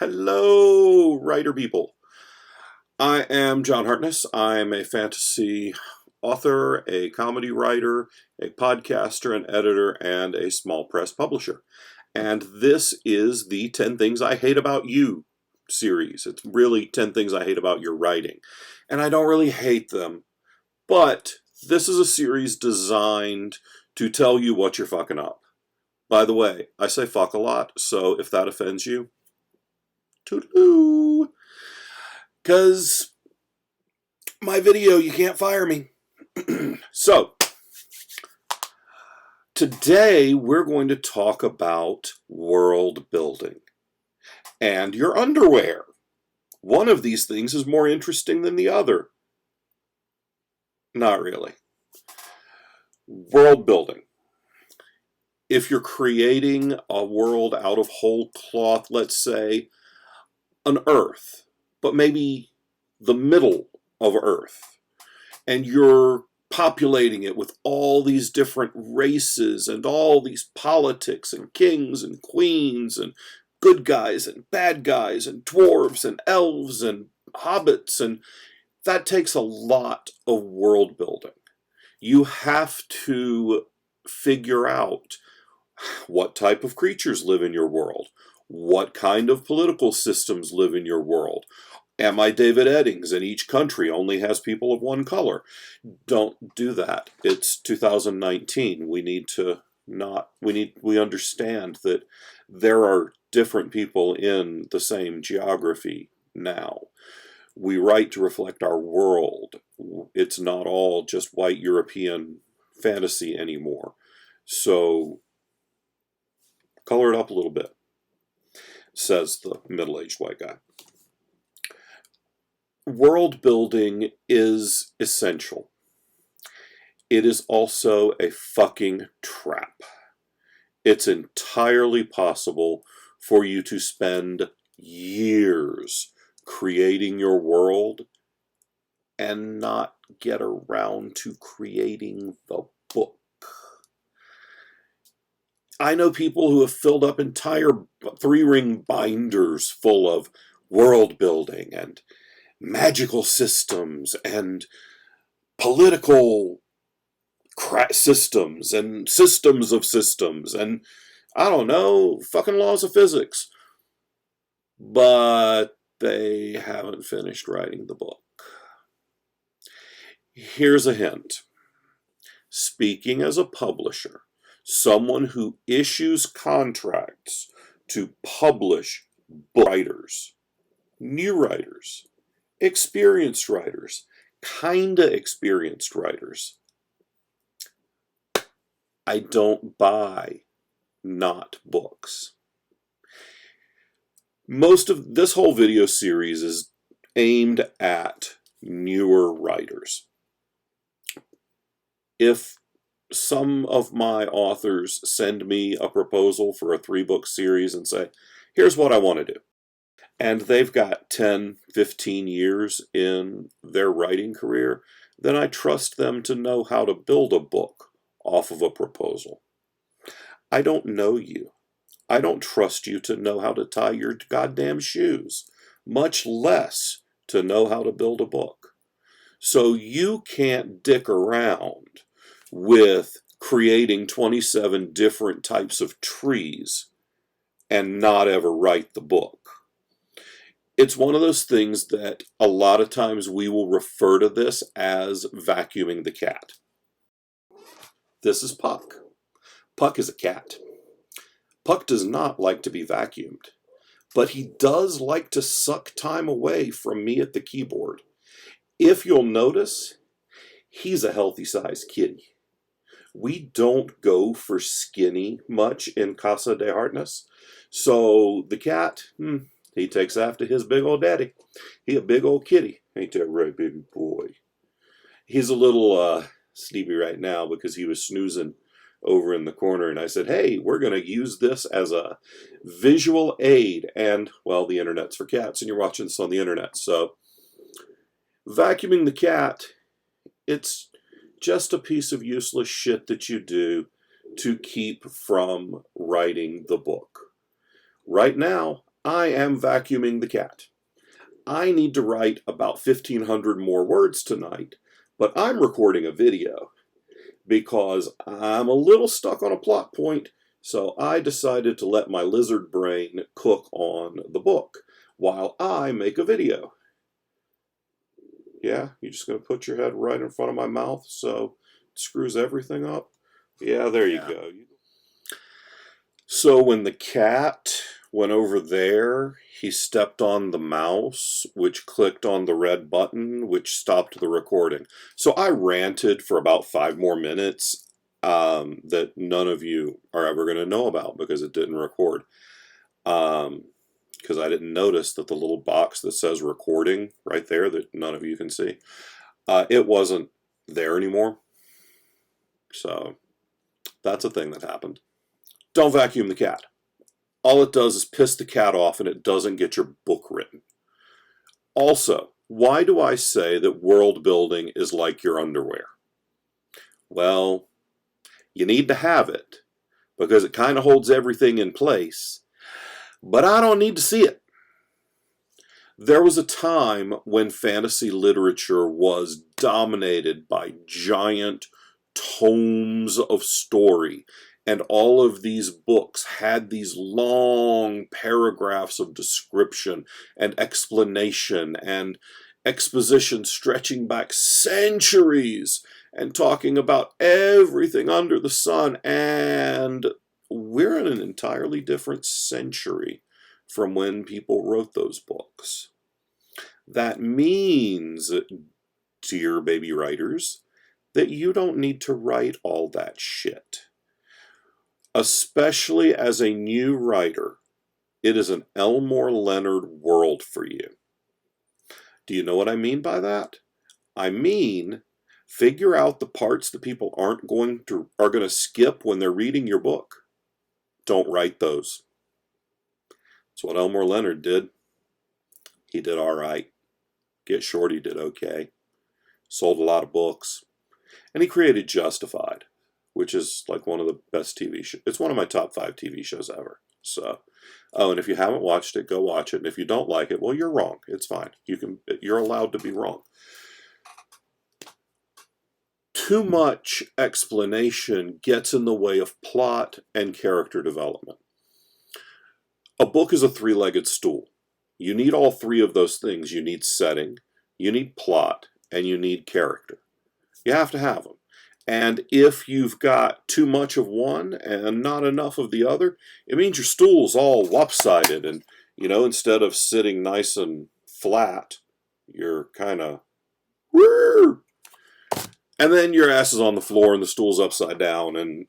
Hello, writer people. I am John Hartness. I'm a fantasy author, a comedy writer, a podcaster, an editor, and a small press publisher. And this is the 10 Things I Hate About You series. It's really 10 Things I Hate About Your Writing. And I don't really hate them, but this is a series designed to tell you what you're fucking up. By the way, I say fuck a lot, so if that offends you, toodaloo. Because my video, you can't fire me. So, today we're going to talk about world building and your underwear. One of these things is more interesting than the other. Not really. World building. If you're creating a world out of whole cloth, let's say an Earth, but maybe the middle of Earth, and you're populating it with all these different races and all these politics and kings and queens and good guys and bad guys and dwarves and elves and hobbits, and that takes a lot of world building. You have to figure out what type of creatures live in your world, what kind of political systems live in your world. Am I David Eddings and each country only has people of one color? Don't do that. It's 2019. We understand that there are different people in the same geography now. We write to reflect our world. It's not all just white European fantasy anymore. So color it up a little bit, says the middle-aged white guy. World building is essential. It is also a fucking trap. It's entirely possible for you to spend years creating your world and not get around to creating the book. I know people who have filled up entire 3-ring binders full of world building and magical systems and political systems and systems of systems and, I don't know, fucking laws of physics. But they haven't finished writing the book. Here's a hint. Speaking as a publisher, someone who issues contracts to publish writers, new writers, experienced writers, kinda experienced writers. I don't buy not books. Most of this whole video series is aimed at newer writers. If some of my authors send me a proposal for a 3-book series and say, here's what I want to do, and they've got 10, 15 years in their writing career, then I trust them to know how to build a book off of a proposal. I don't know you. I don't trust you to know how to tie your goddamn shoes, much less to know how to build a book. So you can't dick around with creating 27 different types of trees and not ever write the book. It's one of those things that a lot of times we will refer to this as vacuuming the cat. This is Puck. Puck is a cat. Puck does not like to be vacuumed, but he does like to suck time away from me at the keyboard. If you'll notice, he's a healthy-sized kitty. We don't go for skinny much in Casa de Hartness, so the cat, he takes after his big old daddy. He a big old kitty. Ain't that right, baby boy? He's a little sleepy right now because he was snoozing over in the corner, and I said, hey, we're going to use this as a visual aid, and, well, the internet's for cats, and you're watching this on the internet, so vacuuming the cat, it's just a piece of useless shit that you do to keep from writing the book. Right now, I am vacuuming the cat. I need to write about 1,500 more words tonight, but I'm recording a video because I'm a little stuck on a plot point, so I decided to let my lizard brain cook on the book while I make a video. Yeah, you're just going to put your head right in front of my mouth so it screws everything up? Yeah, there you go. So when the cat went over there, he stepped on the mouse, which clicked on the red button, which stopped the recording. So I ranted for about 5 more minutes that none of you are ever going to know about because it didn't record. Because I didn't notice that the little box that says recording right there that none of you can see, it wasn't there anymore. So that's a thing that happened. Don't vacuum the cat. All it does is piss the cat off and it doesn't get your book written. Also, why do I say that world building is like your underwear? Well, you need to have it because it kind of holds everything in place, but I don't need to see it. There was a time when fantasy literature was dominated by giant tomes of story, and all of these books had these long paragraphs of description and explanation and exposition stretching back centuries and talking about everything under the sun. And we're in an entirely different century from when people wrote those books. That means, dear baby writers, that you don't need to write all that shit. Especially as a new writer, it is an Elmore Leonard world for you. Do you know what I mean by that? I mean, figure out the parts that people are going to skip when they're reading your book. Don't write those. That's what Elmore Leonard did. He did all right. Get Shorty did okay. Sold a lot of books. And he created Justified, which is like one of the best TV shows. It's one of my top 5 TV shows ever. So, oh, and if you haven't watched it, go watch it. And if you don't like it, well, you're wrong. It's fine. You're allowed to be wrong. Too much explanation gets in the way of plot and character development. A book is a 3-legged stool. You need all 3 of those things. You need setting, you need plot, and you need character. You have to have them. And if you've got too much of one and not enough of the other, it means your stool's all lopsided. And, instead of sitting nice and flat, you're kind of... And then your ass is on the floor and the stool's upside down and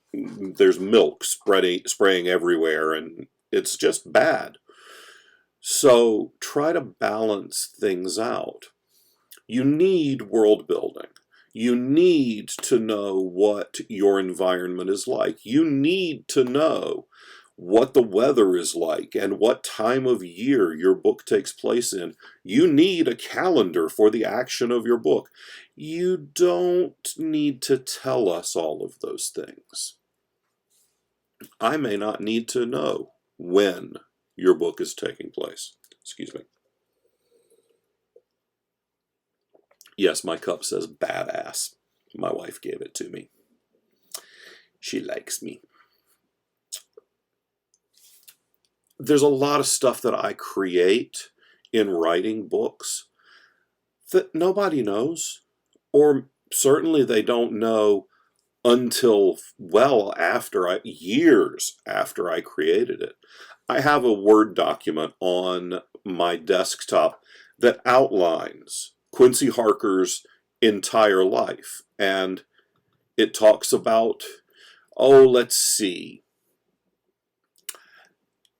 there's milk spraying everywhere and it's just bad. So try to balance things out. You need world building. You need to know what your environment is like. You need to know what the weather is like and what time of year your book takes place in. You need a calendar for the action of your book. You don't need to tell us all of those things. I may not need to know when your book is taking place. Excuse me. Yes, my cup says badass. My wife gave it to me. She likes me. There's a lot of stuff that I create in writing books that nobody knows, or certainly they don't know until years after I created it. I have a Word document on my desktop that outlines Quincy Harker's entire life, and it talks about, let's see,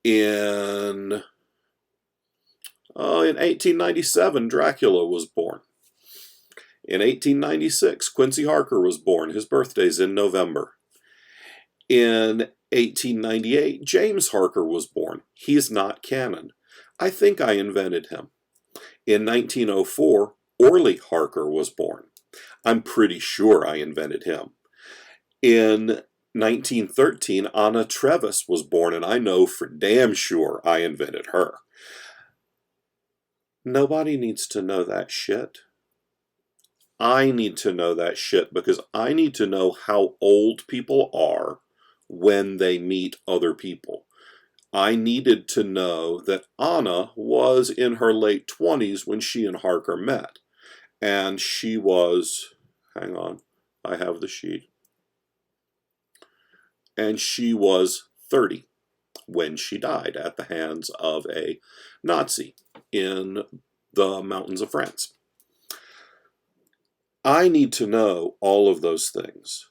in 1897, Dracula was born. In 1896, Quincy Harker was born. His birthday's in November. In 1898, James Harker was born. He's not canon. I think I invented him. In 1904, Orley Harker was born. I'm pretty sure I invented him. In 1913, Anna Trevis was born, and I know for damn sure I invented her. Nobody needs to know that shit. I need to know that shit because I need to know how old people are when they meet other people. I needed to know that Anna was in her late 20s when she and Harker met. And she was, hang on, I have the sheet. And she was 30 when she died at the hands of a Nazi in the mountains of France. I need to know all of those things.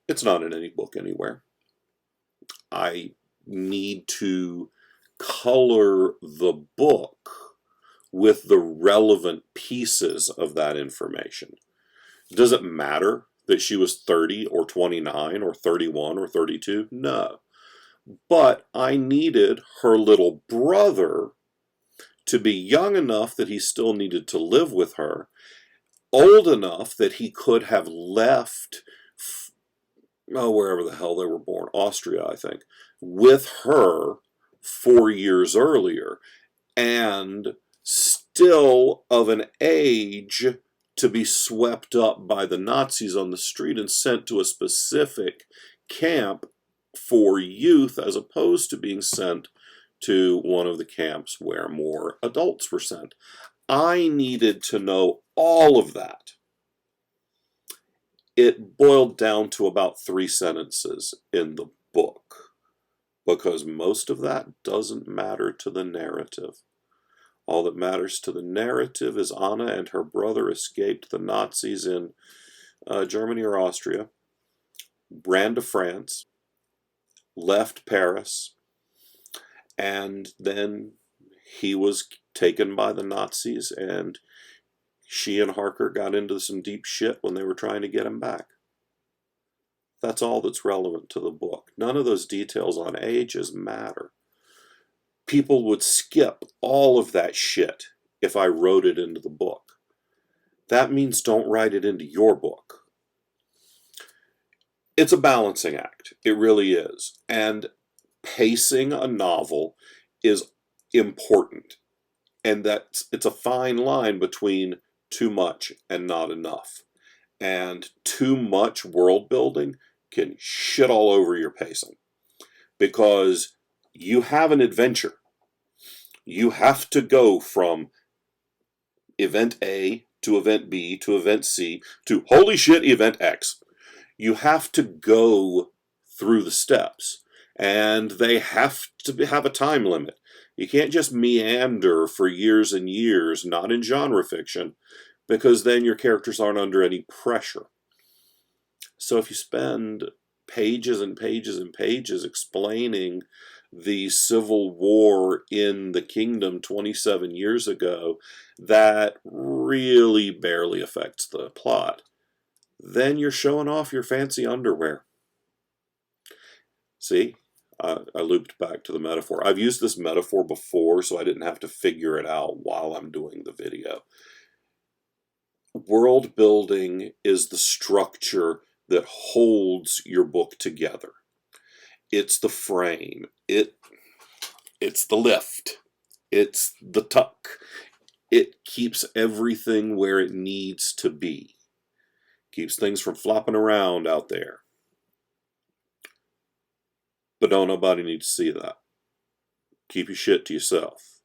It's not in any book anywhere. I need to color the book with the relevant pieces of that information. Does it matter that she was 30 or 29 or 31 or 32? No. But I needed her little brother to be young enough that he still needed to live with her, old enough that he could have left, wherever the hell they were born, Austria, I think, with her 4 years earlier, and still of an age to be swept up by the Nazis on the street and sent to a specific camp for youth, as opposed to being sent to one of the camps where more adults were sent. I needed to know all of that. It boiled down to about 3 sentences in the book, because most of that doesn't matter to the narrative. All that matters to the narrative is Anna and her brother escaped the Nazis in Germany or Austria, ran to France, left Paris, and then he was taken by the Nazis, and she and Harker got into some deep shit when they were trying to get him back. That's all that's relevant to the book. None of those details on ages matter. People would skip all of that shit if I wrote it into the book. That means don't write it into your book. It's a balancing act. It really is. And pacing a novel is important. And it's a fine line between too much and not enough. And too much world building can shit all over your pacing. Because you have an adventure. You have to go from event A to event B to event C to holy shit event X. You have to go through the steps, and they have to have a time limit. You can't just meander for years and years, not in genre fiction, because then your characters aren't under any pressure. So if you spend pages and pages and pages explaining the Civil War in the kingdom 27 years ago, that really barely affects the plot, then you're showing off your fancy underwear. See, I looped back to the metaphor. I've used this metaphor before, so I didn't have to figure it out while I'm doing the video. World building is the structure that holds your book together. It's the frame. It's the lift. It's the tuck. It keeps everything where it needs to be. Keeps things from flopping around out there. But don't nobody need to see that. Keep your shit to yourself.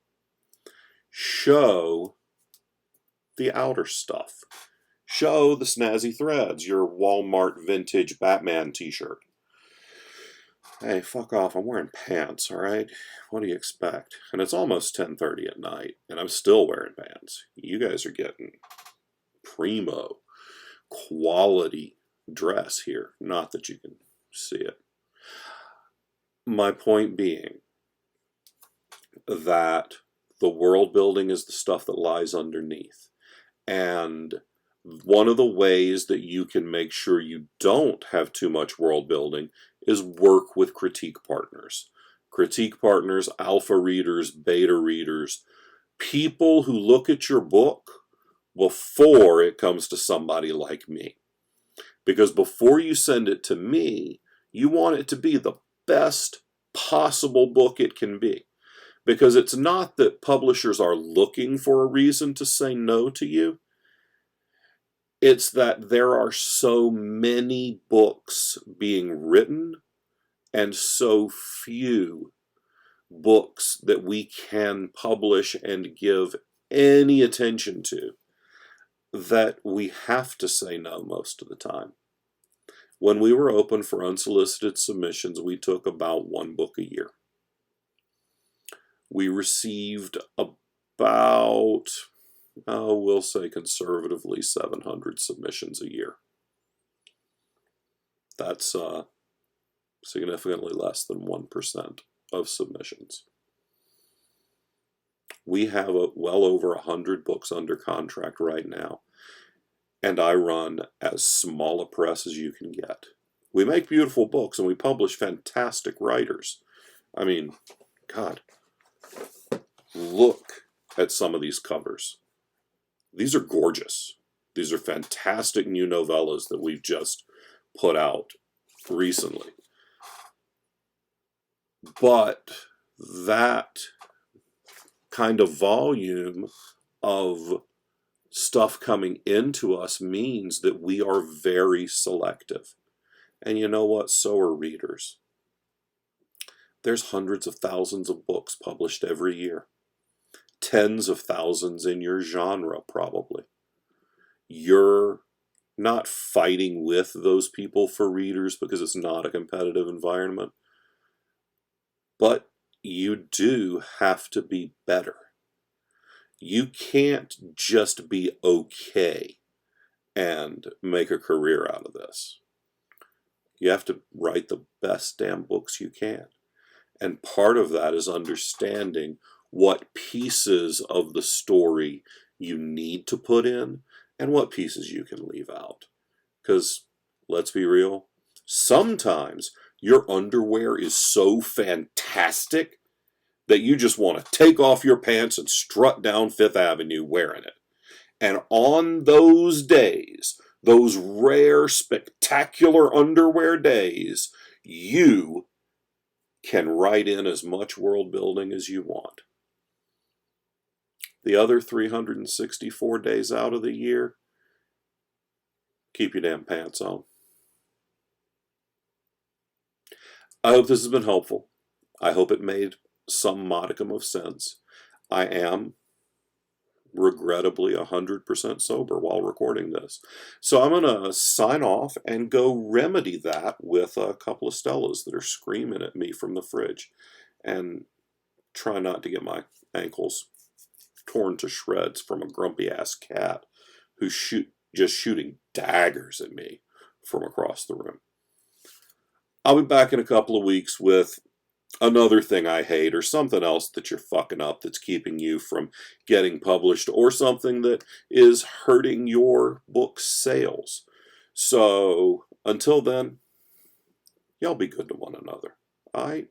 Show the outer stuff. Show the snazzy threads, your Walmart vintage Batman t-shirt. Hey, fuck off, I'm wearing pants, alright? What do you expect? And it's almost 10:30 at night, and I'm still wearing pants. You guys are getting primo quality dress here. Not that you can see it. My point being that the world building is the stuff that lies underneath. And one of the ways that you can make sure you don't have too much world building is work with critique partners. Critique partners, alpha readers, beta readers, people who look at your book before it comes to somebody like me. Because before you send it to me, you want it to be the best possible book it can be. Because it's not that publishers are looking for a reason to say no to you. It's that there are so many books being written and so few books that we can publish and give any attention to that we have to say no most of the time. When we were open for unsolicited submissions, we took about 1 book a year. We received about, we'll say conservatively, 700 submissions a year. That's significantly less than 1% of submissions. We have well over 100 books under contract right now, and I run as small a press as you can get. We make beautiful books, and we publish fantastic writers. I mean, God, look at some of these covers. These are gorgeous. These are fantastic new novellas that we've just put out recently. But that kind of volume of stuff coming into us means that we are very selective. And you know what? So are readers. There's hundreds of thousands of books published every year. Tens of thousands in your genre, probably. You're not fighting with those people for readers because it's not a competitive environment. But you do have to be better. You can't just be okay and make a career out of this. You have to write the best damn books you can. And part of that is understanding what pieces of the story you need to put in and what pieces you can leave out. Because, let's be real, sometimes your underwear is so fantastic that you just want to take off your pants and strut down Fifth Avenue wearing it. And on those days, those rare, spectacular underwear days, you can write in as much world building as you want. The other 364 days out of the year, keep your damn pants on. I hope this has been helpful. I hope it made some modicum of sense. I am regrettably 100% sober while recording this. So I'm going to sign off and go remedy that with a couple of Stellas that are screaming at me from the fridge, and try not to get my ankles torn to shreds from a grumpy ass cat who's just shooting daggers at me from across the room. I'll be back in a couple of weeks with another thing I hate, or something else that you're fucking up that's keeping you from getting published, or something that is hurting your book sales. So until then, y'all be good to one another. All right?